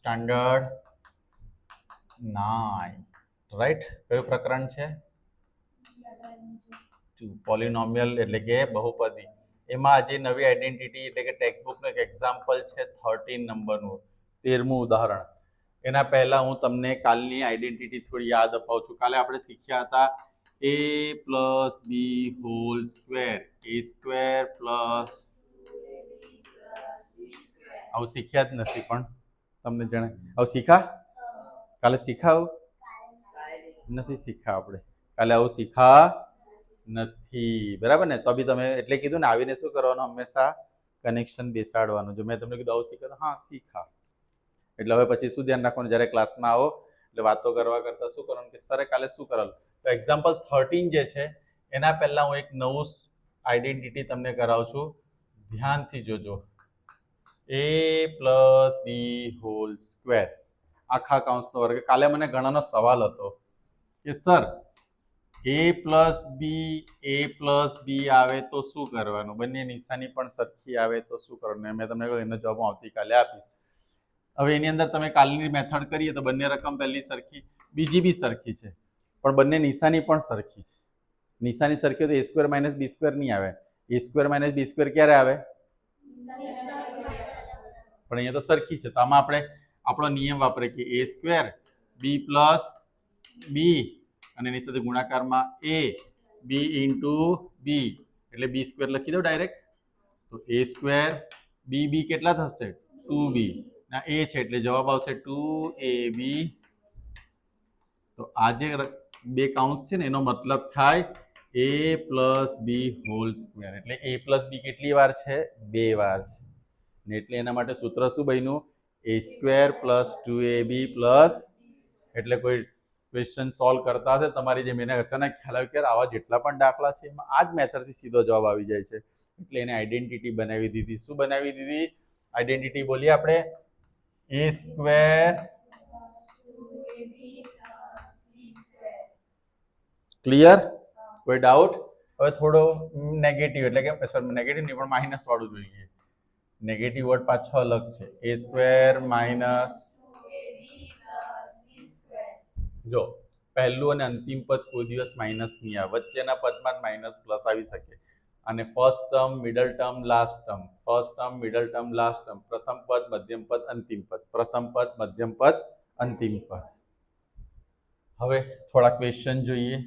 Standard 9 right. કયું પ્રકરણ છે? પોલિનોમિયલ એટલે કે બહુપદી. એમાં આજે નવી આઈડેન્ટિટી એટલે કે ટેક્સ્ટબુકનું એક એક્ઝામ્પલ છે 13 નંબરનું 13મું ઉદાહરણ. એના પહેલા હું તમને કાલની આઈડેન્ટિટી થોડી યાદ અપાવું છું. કાલે આપણે શીખ્યા હતા a plus B whole square, a square plus આવું શીખ્યા જ નથી પણ તમને જણાય આવું શીખા? કાલે શીખા? નથી શીખા આપણે કાલે આવું શીખા નથી, બરાબર ને? તો બી તમે એટલે કીધું ને આવીને શું કરવાનું, હંમેશા કનેક્શન બેસાડવાનું. જો મેં તમને કીધું આવું શીખા, હા શીખા. એટલે હવે પછી શું ધ્યાન રાખવાનું, જ્યારે ક્લાસમાં આવો એટલે વાતો કરવા કરતા શું કરવાનું કે સરે કાલે શું કરેલું. તો એક્ઝામ્પલ 13 જે છે એના પહેલા હું એક નવું આઈડેન્ટિટી તમને કરાવું છું, ધ્યાનથી જોજો. a plus B whole square આખા કૌંસનો વર્ગ. કાલે મને ઘણાનો સવાલ હતો કે સર a પ્લસ બી આવે તો શું કરવાનું, બંને નિશાની પણ સરખી આવે તો શું કરવાનું. મેં તમને કહ્યું એનો જવાબ હું આવતીકાલે આપીશ. હવે એની અંદર તમે કાલની મેથડ કરીએ તો બંને રકમ પહેલી સરખી, બીજી બી સરખી છે, પણ બંને નિશાની પણ સરખી છે. નિશાની સરખી તો a square minus B square નહીં આવે. a square minus B square ક્યારે આવે? પણ અહીંયા તો સરખી છે, તો આમાં આપણે આપણો નિયમ વાપરે કે a સ્ક્વેર બી પ્લસ બી અને એની સાથે ગુણાકારમાં a બી ઇન્ટુ બી એટલે બી સ્ક્વેર લખી દો ડાયરેક્ટ. તો a સ્ક્વેર બી કેટલા થશે? 2b ના a છે એટલે જવાબ આવશે 2ab. તો આ જે બે કાઉન્સ છે ને એનો મતલબ થાય a plus B whole square. એટલે a પ્લસ બી કેટલી વાર છે? 2 વાર છે. એટલે એના માટે સૂત્ર શું બન્યું? a square plus 2ab plus. એટલે કોઈ ક્વેશ્ચન સોલ્વ કરતા હશે તમારી જેમ, એને અચાનક ખ્યાલ આવ્યો કે આવા જેટલા પણ દાખલા છે એમાં આ જ મેથડથી સીધો જવાબ આવી જાય છે. એટલે એને આઈડેન્ટિટી બનાવી દીધી. શું બનાવી દીધી? આઈડેન્ટિટી બોલીએ આપણે, a સ્ક્વેર. ક્લિયર? કોઈ ડાઉટ? હવે થોડો નેગેટિવ એટલે કે નેગેટિવ નહીં પણ માઇનસ વાળું જોઈએ. નેગેટિવ વર્ડ પાછો અલગ છે. a square minus. જો પહેલું અને અંતિમ પદ કોઈ દિવસ માઇનસ નહીં આવે, વચ્ચેના પદમાં માઇનસ પ્લસ આવી શકે. અને first term, middle term, last term, first term, middle term, last term, પ્રથમ પદ, મધ્યમ પદ, અંતિમ પદ, પ્રથમ પદ, મધ્યમ પદ, અંતિમ પદ. હવે થોડા ક્વેશ્ચન જોઈએ.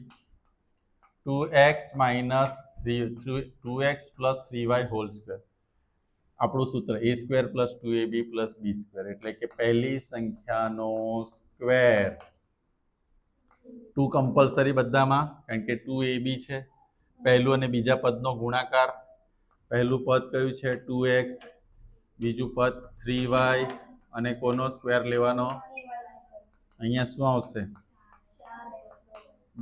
2x minus 2x plus 3y whole square. આપણું સૂત્ર a square plus 2ab plus B square એટલે કે પહેલી સંખ્યાનો સ્ક્વેર. 2 કમ્પલસરી બધામાં, કારણ કે 2ab છે. પહેલું અને બીજા પદનો ગુણાકાર. પહેલું પદ કયું છે? 2x. બીજું પદ 3y અને કોનો સ્ક્વેર લેવાનો? અહીંયા શું આવશે?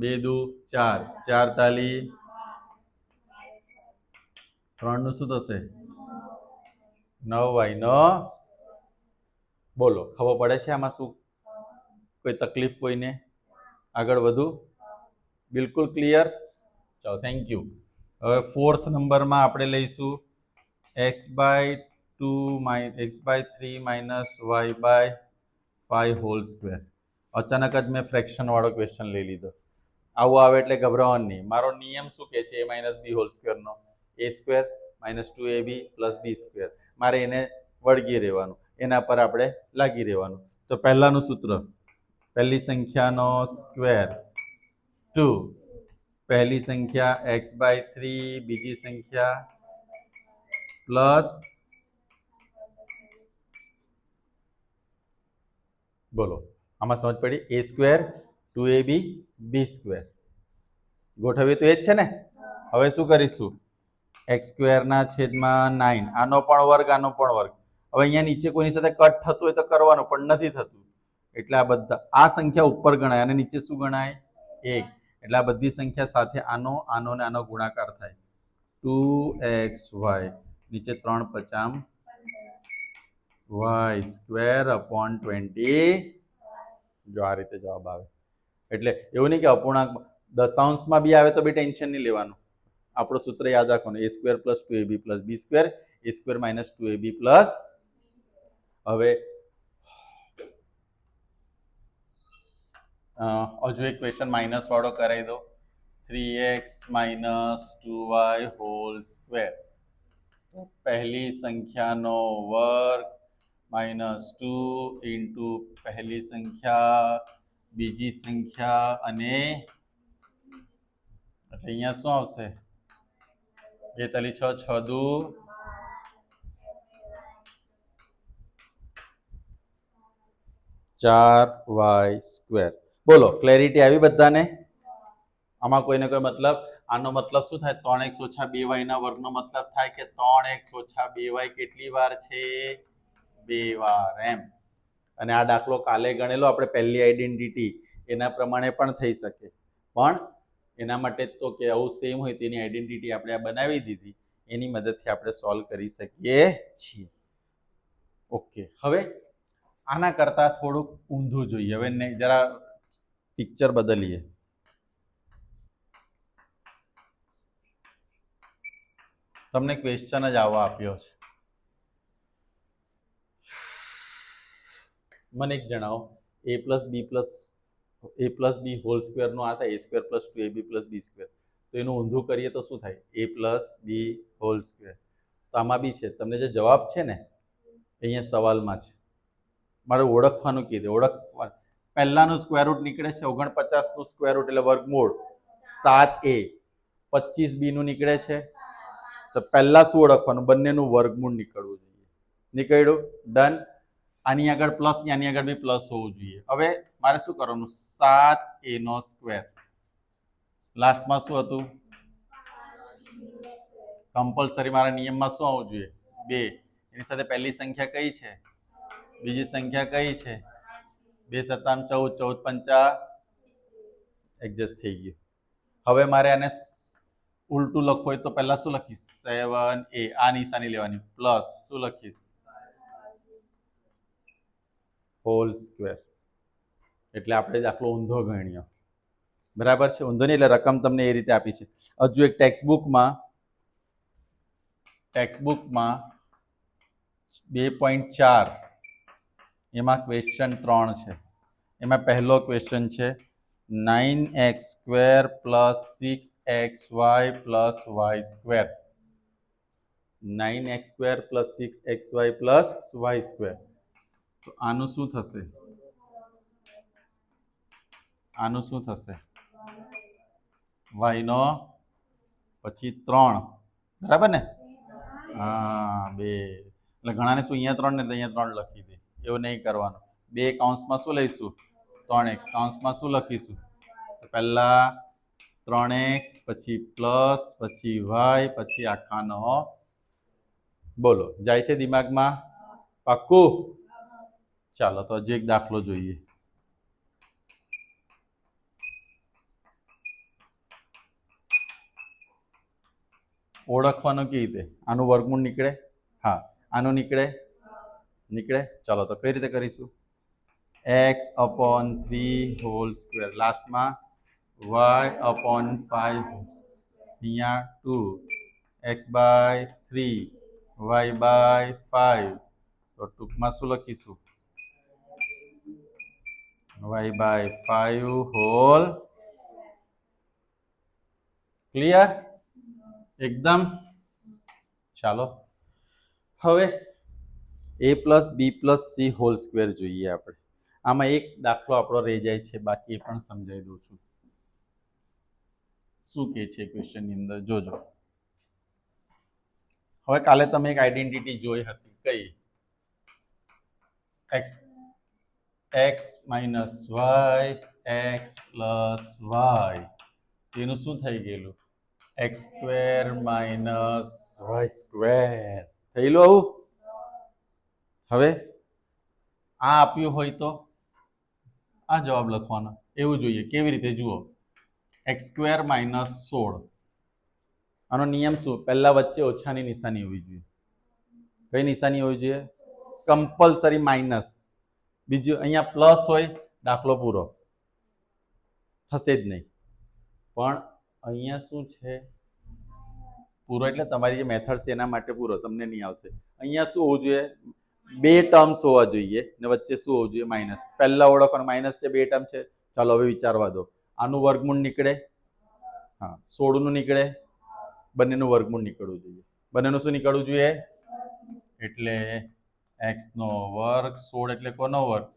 2 દુ 4, 4 તાલી 3 નું શું થશે? 9y નો. બોલો ખબર પડે છે આમાં શું? કોઈ તકલીફ કોઈને? આગળ વધુ? બિલકુલ ક્લિયર? ચાલો થેન્ક યુ. હવે 4th નંબરમાં આપણે લઈશું x/3 minus y/5 whole square. અચાનક જ મેં ફ્રેક્શન વાળો ક્વેશ્ચન લઈ લીધો. આવું આવે એટલે ગભરાવાનું નહીં. મારો નિયમ શું કહે છે? a માઇનસ બી હોલ સ્ક્વેરનો a square minus 2ab plus B square. મારે એને વળગી રહેવાનું, એના પર આપણે લાગી રહેવાનું. તો પહેલાનું સૂત્ર, પહેલી સંખ્યાનો સ્ક્વેર 2, પહેલી સંખ્યા x/3, બીજી સંખ્યા પ્લસ. બોલો આમાં સમજ પડી? a square 2ab B square ગોઠવીએ તો એ જ છે ને. હવે શું કરીશું? x સ્ક્વેરના છેદમાં 9, આનો પણ વર્ગ, આનો પણ વર્ગ. હવે અહીંયા નીચે કોઈની સાથે કટ થતું હોય તો કરવાનું, પણ નથી થતું. એટલે આ બધા આ સંખ્યા ઉપર ગણાય અને નીચે શું ગણાય? 1. એટલે આ બધી સંખ્યા સાથે આનો ને આનો ગુણાકાર થાય. 2xy નીચે 3 50 y સ્ક્વેર અપોન 20. જો આ રીતે જવાબ આવે. એટલે એવું નહીં કે અપૂર્ણાંક દશાંશમાં બી આવે તો બી ટેન્શન નહીં લેવાનું. આપણું સૂત્ર યાદ રાખવાનું, a square plus 2ab plus B square, a square minus 2ab plus. હવે હજુ એક ક્વેશ્ચન માઇનસ વાળો કરાવી દો. 3x minus 2y whole square. પહેલી સંખ્યાનો વર્ગ માઇનસ 2 ઇન્ટુ પહેલી સંખ્યા બીજી સંખ્યા અને એટલે અહીંયા શું આવશે? 2 × 6 = 6 દુ 4y². બોલો, ક્લેરિટી આવી બધાને? આમાં કોઈને કોઈ મતલબ? આનો મતલબ શું થાય? 3x - 2y ના વર્ગનો મતલબ થાય કે 3x - 2y કેટલી વાર છે? 2 વાર. એમ. અને આ દાખલો કાલે ગણેલો આપણે પહેલી આઈડેન્ટિટી, એના પ્રમાણે પણ થઈ શકે, પણ એના માટે તો કે આવું સેમ હોય તેની આઈડેન્ટિટી આપણે આ બનાવી દીધી, એની મદદથી આપણે સોલ્વ કરી શકીએ છીએ. ઓકે, હવે આના કરતા થોડુંક ઊંધું જોઈએ. હવે જરા પિક્ચર બદલીએ. તમને ક્વેશ્ચન જ આવો આપ્યો છે. મને એક જણાવો, a + b હોલ સ્ક્વેર નો આ થાય a² + 2ab + b². તો એનું ઊંધું કરીએ તો શું થાય? a + b whole square. તો આમાં બી છે. તમને જે જવાબ છે ને અહીંયા સવાલમાં છે, મારે ઓળખવાનું કીધું. ઓળખવાનું પહેલાનું સ્ક્વેર રૂટ નીકળે છે 49 નું સ્ક્વેર રૂટ એટલે વર્ગમૂળ 7a. 25b નું નીકળે છે તો પહેલા શું ઓળખવાનું? બંનેનું વર્ગમૂળ નીકળવું જોઈએ. નીકળ્યું? ડન. આની આગળ પ્લસ ને આની આગળ બી પ્લસ હોવું જોઈએ. હવે મારે શું કરવાનું? 7a². લાસ્ટમાં શું હતું? કમ્પલસરી મારા નિયમમાં શું આવવું જોઈએ? 2. એની સાથે પહેલી સંખ્યા કઈ છે? બીજી સંખ્યા કઈ છે? 2 × 7 = 14, 14 × 5 એડજસ્ટ થઈ ગયું. હવે મારે આને ઉલટું લખવું હોય તો પહેલા શું લખીશ? 7a. આ નિશાની લેવાની, પ્લસ શું લખીશ? Hall square. એટલે આપણે દાખલો ઊંધો ગણ્યો. બરાબર છે? ઊંધો નહીં એટલે રકમ તમને એ રીતે આપી છે. હજુ એક ટેક્સ્ટબુકમાં 2.4 એમાં ક્વેશ્ચન 3 છે. એમાં પહેલો ક્વેશ્ચન છે 9x² + 6xy + y². 9x² + 6xy + y². તો આનું શું થશે? આનું શું થશે? y નો પછી 3. બરાબર ને? હા, 2. એટલે ઘણાને શું અહીંયા 3 ને અહીંયા 3 લખી દે. એવું નહીં કરવાનું. 2 કૌંસમાં શું લઈશું? 3x. કૌંસમાં શું લખીશું? પહેલા 3x, પછી પ્લસ, પછી y, પછી આખાનો. બોલો, જાય છે દિમાગમાં? પાક્કું? ચાલો તો હજી એક દાખલો જોઈએ. ઓળખવાનું કેવી રીતે? આનું વર્ગમૂળ નીકળે? હા. આનું નીકળે? નીકળે. ચાલો તો કઈ રીતે કરીશું? x/3 whole square. લાસ્ટમાં y/5. અહીંયા 2. x/3 y/5. તો ટૂંકમાં શું લખીશું? y/5 hall. ક્લિયર? એકદમ. ચાલો હવે a + b + c whole square જોઈએ આપણે. આમાં એક દાખલો આપણો રહી જાય છે, બાકી એ પણ સમજાવી દઉં છું. શું કે છે ક્વેશ્ચનની અંદર જોજો. હવે કાલે તમે એક આઈડેન્ટિટી જોઈ હતી. કઈ? x - y x + y. એનું શું થઈ ગયેલું? x² - y². થયેલું આવું? હવે આ આપ્યું હોય તો આ જવાબ લખવાનો. એવું જોઈએ. કેવી રીતે? જુઓ, x² - 16. આનો નિયમ શું? પહેલા વચ્ચે ઓછાની નિશાની હોવી જોઈએ. કઈ નિશાની હોવી જોઈએ? Compulsory minus. બીજું અહીંયા પ્લસ હોય, દાખલો પૂરો થશે જ નહીં. પણ અહીંયા શું છે? પૂરો એટલે તમારી જે મેથડ છે એના માટે પૂરો, તમને નહીં આવશે. અહીંયા શું હોવું જોઈએ? 2 ટર્મ્સ હોવા જોઈએ ને વચ્ચે શું હોવું જોઈએ? માઇનસ. પહેલા ઓળખવાનું માઇનસ છે, 2 ટર્મ છે. ચાલો હવે વિચારવા દો. આનું વર્ગમૂળ નીકળે, હા 16 નું નીકળે, બંનેનું વર્ગમૂળ નીકળવું જોઈએ. બંનેનું શું નીકળવું જોઈએ? એટલે x નો વર્ગ 16 એટલે કોનો વર્ગ?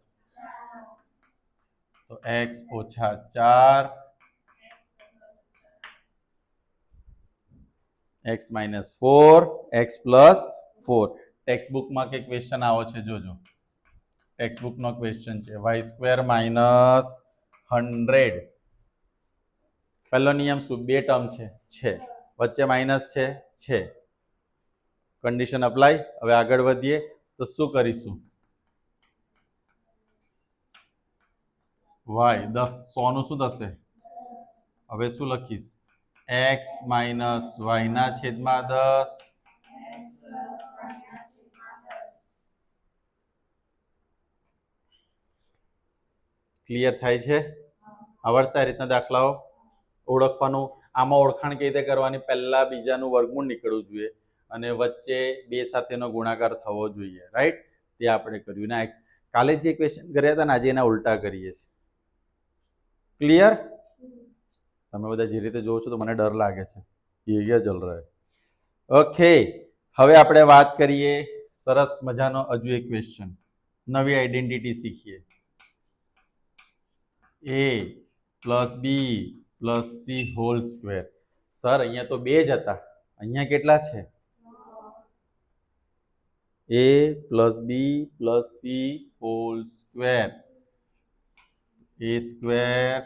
તો x ઓછા 4 x માઇનસ 4 x પ્લસ 4. ટેક્સ્ટબુકમાં કે ક્વેશ્ચન આવો છે જોજો. ટેક્સ્ટબુકનો ક્વેશ્ચન છે y સ્ક્વેર માઇનસ 100. પહેલો નિયમ શું? બે ટર્મ છે વચ્ચે માઇનસ છે કન્ડિશન અપ્લાય. હવે આગળ વધીએ તો શું કરીશું? y 10 100 નું શું થશે? હવે શું લખીશ? x માઇનસ y ના છેદમાં 10. ક્લિયર થાય છે? આવડશે આ રીતના દાખલાઓ ઓળખવાનું? આમાં ઓળખાણ કેવી રીતે કરવાની? પહેલા બીજાનું વર્ગમૂળ નીકળવું જોઈએ અને વચ્ચે બે સાથેનો ગુણાકાર થવો જોઈએ, રાઈટ? તે આપણે કર્યું ના. કાલે જે ક્વેશ્ચન કર્યા હતા ને આજે એના ઉલટા કરીએ છીએ. ક્લિયર? તમે બધા જે રીતે જોવો છો તો મને ડર લાગે છે. ये क्या चल रहा है? ઓકે, હવે આપણે વાત કરીએ સરસ મજાનો હજુ એક ક્વેશ્ચન. નવી આઈડેન્ટિટી શીખીએ. a plus B plus C whole square. Sir અહીંયા તો બે જ હતા, અહીંયા કેટલા છે? a plus B plus C whole square. a square,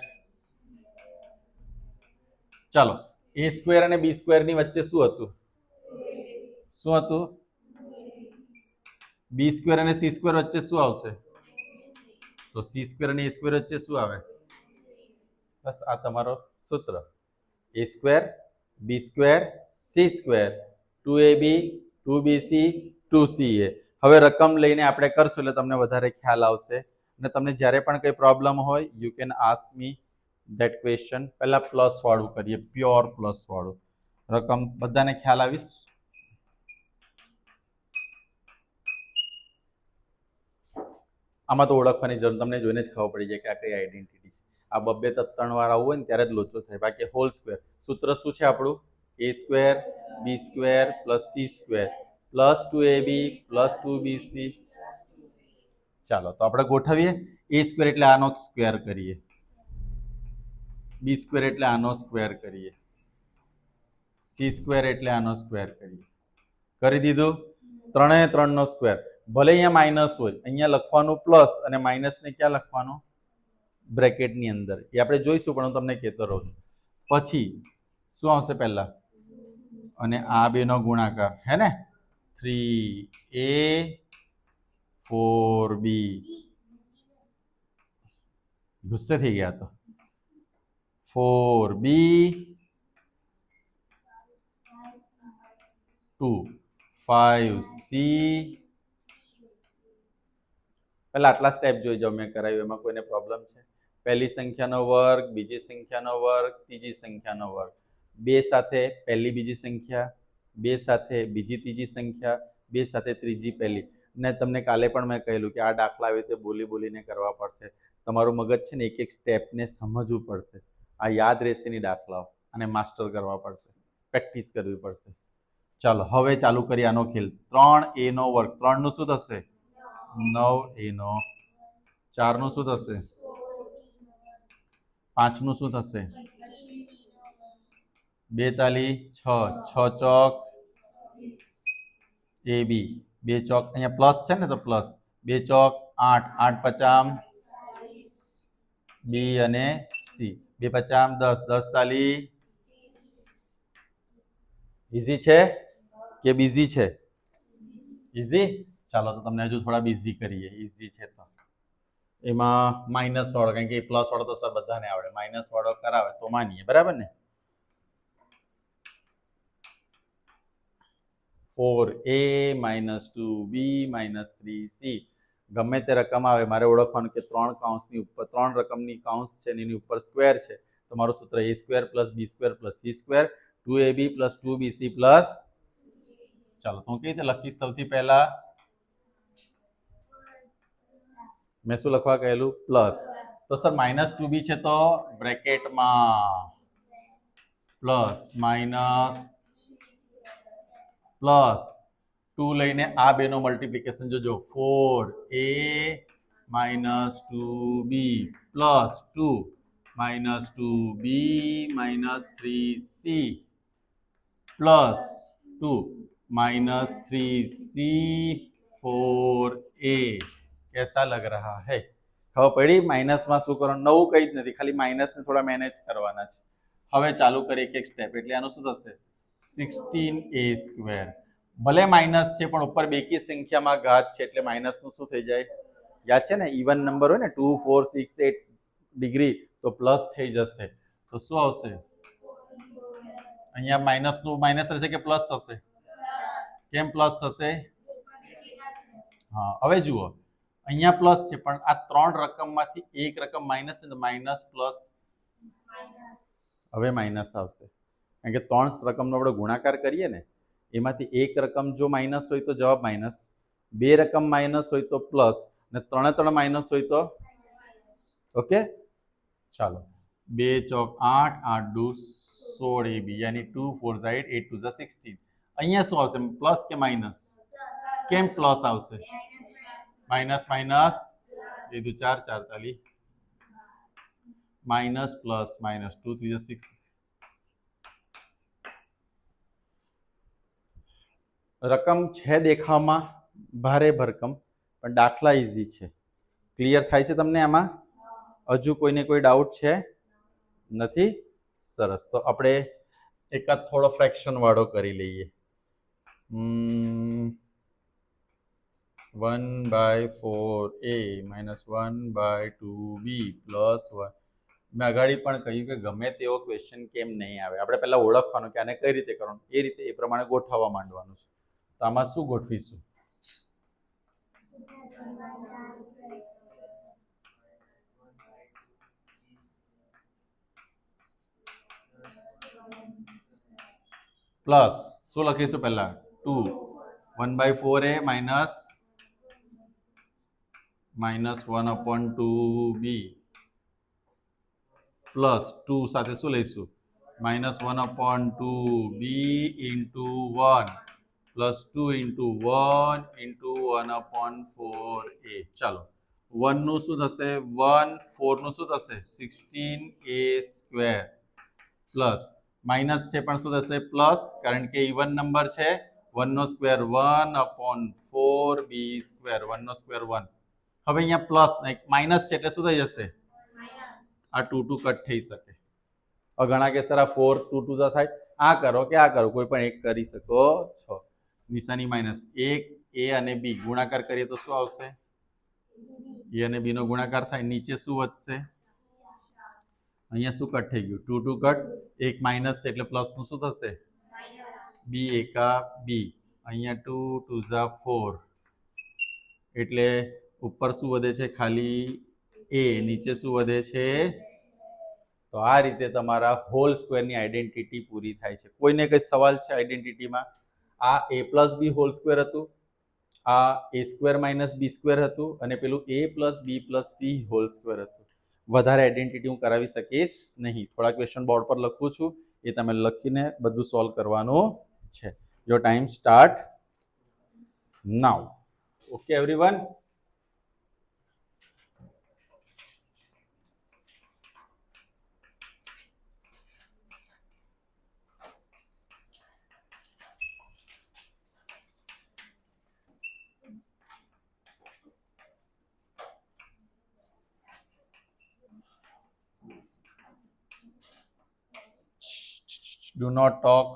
ચાલો a સ્ક્વેર અને b સ્ક્વેર ની વચ્ચે શું હતું? શું હતું? b સ્ક્વેર અને c સ્ક્વેર વચ્ચે શું આવશે? તો c સ્ક્વેર અને a સ્ક્વેર વચ્ચે શું આવે? બસ આ તમારો સૂત્ર. a square b square c square 2ab 2bc 2ca. હવે રકમ લઈને આપણે કરશું એટલે તમને વધારે ખ્યાલ આવશે. અને તમને જ્યારે પણ કંઈ પ્રોબ્લેમ હોય you can ask me that question. પહેલા પ્લસ વાળું કરીએ, પ્યોર પ્લસ વાળું. રકમ બધાને ખ્યાલ આવીશ? આમાં તો ઓળખવાની જરૂર, તમને જોઈને જ ખબર પડી જાય કે આ કઈ આઈડેન્ટિટી છે. આ બબ્બે ત્રણ વાર આવું હોય ને ત્યારે જ લોચો થાય. બાકી હોલ સ્ક્વેર સૂત્ર શું છે આપણું? a square b square plus c square plus 2ab plus 2bc. ચાલો તો આપણે ગોઠવીએ. a સ્ક્વેર એટલે આનો સ્ક્વેર કરીએ, b સ્ક્વેર એટલે આનો સ્ક્વેર કરીએ, c સ્ક્વેર એટલે આનો સ્ક્વેર કરીએ. કરી દીધું? ત્રણે ત્રણનો સ્ક્વેર. ભલે અહીંયા માઇનસ હોય, અહીંયા લખવાનું પ્લસ અને માઇનસ ને ક્યાં લખવાનું? બ્રેકેટની અંદર. એ આપણે જોઈશું પણ હું તમને કહેતો રહું છું. પછી શું આવશે પહેલા? અને આ બેનો ગુણાકાર, હે ને? 3a 4b. ગુસ્સે થઈ ગયા તો 4b 2 5c. પહેલા આટલા સ્ટેપ જોઈ જાઓ મેં કરાવ્યું, એમાં કોઈને પ્રોબ્લેમ છે? પહેલી સંખ્યાનો વર્ગ, બીજી સંખ્યાનો વર્ગ, ત્રીજી સંખ્યાનો વર્ગ. બે સાથે પહેલી બીજી સંખ્યા, બે સાથે બીજી ત્રીજી સંખ્યા, બે સાથે ત્રીજી પહેલી. ને તમને કાલે પણ મેં કહેલું કે આ દાખલા આવી રીતે બોલી બોલીને કરવા પડશે. તમારું મગજ છે ને એક એક સ્ટેપને સમજવું પડશે. આ યાદ રહેશે નહીં દાખલાઓ, અને માસ્ટર કરવા પડશે, પ્રેક્ટિસ કરવી પડશે. ચાલો હવે ચાલુ કરીએ આનો ખેલ. 3a નો વર્ગ, 3 નું શું થશે? 9a નો. 4 નું શું થશે? 5 નું શું થશે? 42 6 6 ચોક ab. 2 ચોક અહીંયા પ્લસ છે ને તો પ્લસ. 2 ચોક 8 8 પચામ b અને c. 2 પચામ 10 10 તાલી. ઈઝી છે કે બીઝી છે? ઈઝી. ચાલો તો તમને હજુ થોડા બીઝી કરીએ. ઈઝી છે તો એમાં માઇનસ વાળો, કારણ કે પ્લસ વાળો તો સર બધાને આવડે. માઇનસ વાળો કરાવે તો માનીએ, બરાબર ને? 4a minus 2b minus 3c. ગમે તે રકમ આવે મારે ઓળખવાનું કે ત્રણ કૌંસની ઉપર, ત્રણ રકમની કૌંસ છે એની ઉપર સ્ક્વેર છે. તમારું સૂત્ર a square plus b square plus c square 2ab plus 2bc plus. ચાલો તો હું કઈ રીતે લખીશ? સૌથી પહેલા મેં શું લખવા કહેલું? પ્લસ. તો સર -2b છે તો બ્રેકેટમાં પ્લસ માઇનસ પ્લસ 2 લઈને આ બેનો મલ્ટિપ્લિકેશન જોજો 4a minus 2b plus 2 minus 2b minus 3c plus 2 minus 3c 4a कैसा लग रहा है? હવે પડી માઇનસમાં શું કરવાનું? નવું કંઈ જ નથી, ખાલી માઇનસને થોડા મેનેજ કરવાના છે. હવે ચાલુ કરીએ એક એક સ્ટેપ. એટલે આનું શું થશે? 16a². ભલે માઇનસ છે પણ ઉપર બેકી સંખ્યામાં ઘાત છે એટલે માઇનસનું શું થઈ જાય? યાદ છે ને, ઇવન નંબર હોય ને 2 4 6 8 ડિગ્રી તો પ્લસ થઈ જશે. તો શું આવશે? અહીંયા માઇનસનું માઇનસ રહેશે કે પ્લસ થશે? કેમ પ્લસ થશે? હા, હવે જુઓ, અહીંયા પ્લસ છે પણ આ ત્રણ રકમમાંથી એક રકમ માઇનસ છે તો માઇનસ પ્લસ હવે માઇનસ આવશે. કારણ કે ત્રણ રકમનો આપણે ગુણાકાર કરીએ ને, એમાંથી એક રકમ જો માઇનસ હોય તો જવાબ માઇનસ, બે રકમ માઇનસ હોય તો પ્લસ, ને ત્રણ માઇનસ હોય તો ઓકે. ચાલો, 2 ચોક 8 8 દુ 16 ab યાની 2 4 8 8 2 16. અહીંયા શું આવશે? પ્લસ કે માઇનસ? કેમ પ્લસ આવશે? માઇનસ માઇનસ એ દુ 4 4 તાલી માઇનસ પ્લસ માઇનસ 2 3 6. રકમ છે દેખાવમાં ભારે ભરકમ, પણ દાખલા ઈઝી છે. ક્લિયર થાય છે તમને આમાં? હજુ કોઈને કોઈ ડાઉટ છે? નથી? સરસ. તો આપણે એકાદ થોડો ફ્રેક્શન વાળો કરી લઈએ. 1/4a minus 1/2b plus 1. મેં અગાડી પણ કહ્યું કે ગમે તેવો ક્વેશ્ચન કેમ નહીં આવે, આપણે પહેલા ઓળખવાનું કે આને કઈ રીતે કરવાનું, એ રીતે એ પ્રમાણે ગોઠવવા માંડવાનું છે. તો આમાં શું ગોઠવીશું? પ્લસ શું લખીશું પહેલા? 2 1/4a minus 1/2b પ્લસ 2 સાથે શું લઈશું? -1/2b into 1 plus 2 into 1 into 1/4a. ચાલો, 1 નું શું થશે? 1 4 નું શું થશે? 16a² પ્લસ માઇનસ છે પણ શું થશે? પ્લસ, કારણ કે ઇવન નંબર છે. 1 નો સ્ક્વેર 1/4b², 1 નો સ્ક્વેર 1. હવે અહીંયા પ્લસ માઇનસ છે એટલે શું થઈ જશે? આ 2 2 કટ થઈ શકે. ઘણા કે સર આ 4 2 2 થાય, આ કરો કે આ કરો, કોઈ પણ એક કરી શકો છો. નિશાની માઇનસ. એક એ અને બી ગુણાકાર કરીએ તો શું આવશે? એ અને બી નો ગુણાકાર થાય, નીચે શું વધશે? અહીંયા શું કટ થઈ ગયું? 2 2 કટ. એક માઇનસ છે એટલે પ્લસ નું શું થશે? બી એકા બી. અહીંયા 2 2 4 એટલે ઉપર શું વધે છે? ખાલી એ. નીચે શું વધે છે? તો આ રીતે તમારા હોલ સ્ક્વેરની આઈડેન્ટિટી પૂરી થાય છે. કોઈને કઈ સવાલ છે આઈડેન્ટિટીમાં? આ a plus B whole square હતું, આ a² માઇનસ b² હતું, અને પેલું a plus B plus C whole square હતું. વધારે આઈડેન્ટિટી હું કરાવી શકીશ નહીં. થોડા ક્વેશ્ચન બોર્ડ પર લખું છું, એ તમે લખીને બધું સોલ્વ કરવાનું છે. Your time start now. Okay everyone? Do not talk.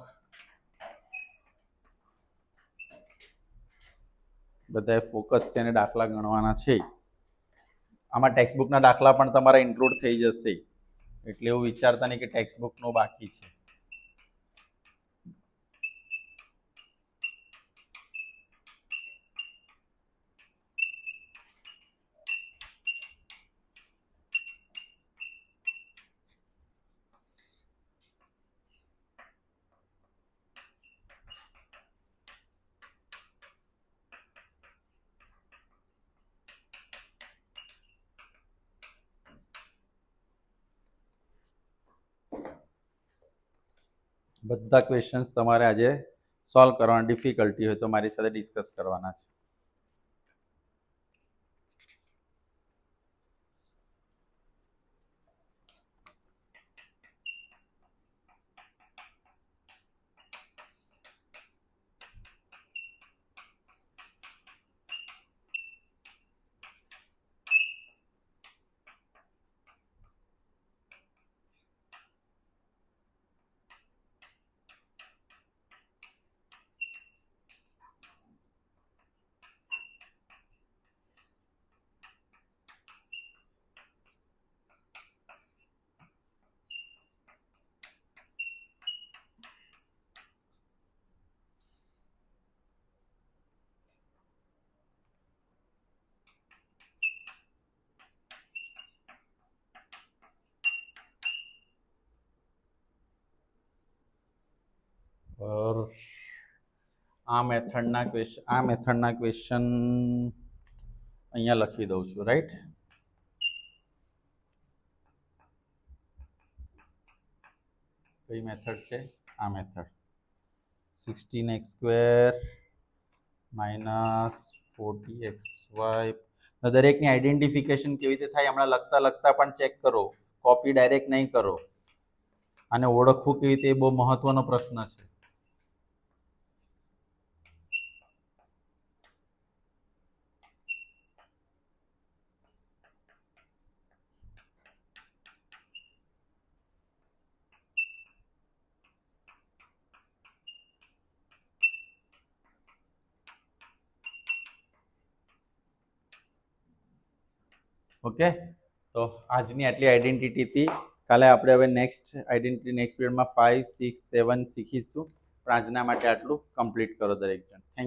બધાએ ફોકસ છે અને દાખલા ગણવાના છે. આમાં ટેક્સ્ટબુકના દાખલા પણ તમારા ઇન્ક્લુડ થઈ જશે, એટલે એવું વિચારતા નહીં કે ટેક્સ્ટબુકનો બાકી છે. બધા ક્વેશ્ચન્સ તમારે આજે સોલ્વ કરવાના, ડિફિકલ્ટી હોય તો મારી સાથે ડિસ્કસ કરવાના છે. આ મેથડના ક્વેશ્ચન અહીંયા લખી દઉં છું, રાઈટ? કઈ મેથડ છે? આ મેથડ 16x² - 40xy. દરેકની આઈડેન્ટિફિકેશન કેવી રીતે થાય હમણાં લખતા લખતા પણ ચેક કરો, કોપી ડાયરેક્ટ નહીં કરો. આને ઓળખવું કેવી રીતે એ બહુ મહત્વનો પ્રશ્ન છે. ઓકે, તો આજની આટલી આઈડેન્ટિટી હતી. કાલે આપણે હવે નેક્સ્ટ પીરિયડમાં 5, 6, 7 શીખીશું. પણ આજના માટે આટલું કમ્પ્લીટ કરો દરેક જણ. Thank you.